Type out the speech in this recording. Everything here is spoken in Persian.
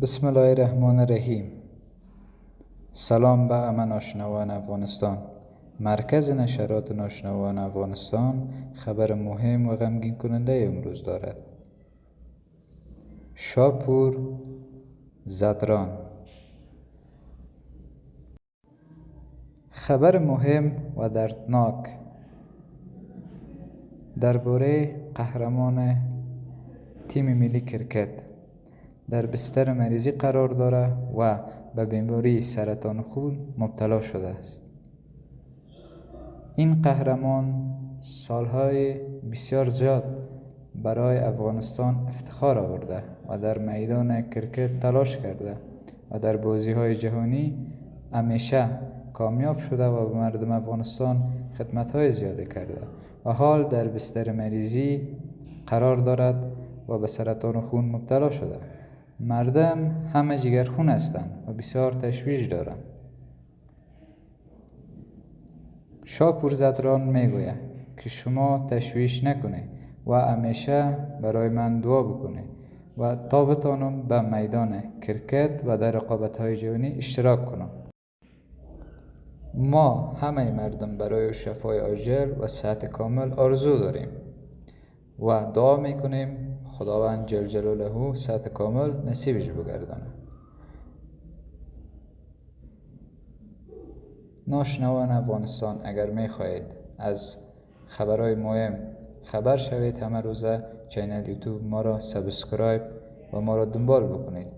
بسم الله الرحمن الرحیم. سلام به همه ناشنوان افغانستان. مرکز نشرات ناشنوان افغانستان خبر مهم و غمگین کننده امروز دارد. شاپور زدران. خبر مهم و دردناک درباره قهرمان تیم ملی کرکت در بستر مریضی قرار دارد و به بیماری سرطان خون مبتلا شده است. این قهرمان سالهای بسیار زیاد برای افغانستان افتخار آورده و در میدان کرکت تلاش کرده و در بازی‌های جهانی همیشه کامیاب شده و به مردم افغانستان خدمت‌های زیاده کرده و حال در بستر مریضی قرار دارد و به سرطان خون مبتلا شده. مردم همه جگرخون هستند و بسیار تشویش دارند. شاپور زدران میگوید که شما تشویش نکنید و همیشه برای من دعا بکنید و تا بتانم به میدان کرکت و در رقابت‌های جهانی اشتراک کنم. ما همه مردم برای شفای عاجل و صحت کامل آرزو داریم و دعا میکنیم خداوند جل جلاله صحت کامل نصیبش بگردانه. ناشنوان افغانستان، اگر میخواهید از خبرهای مهم خبر شوید، همه روزه چینل یوتیوب ما را سابسکرایب و ما را دنبال بکنید.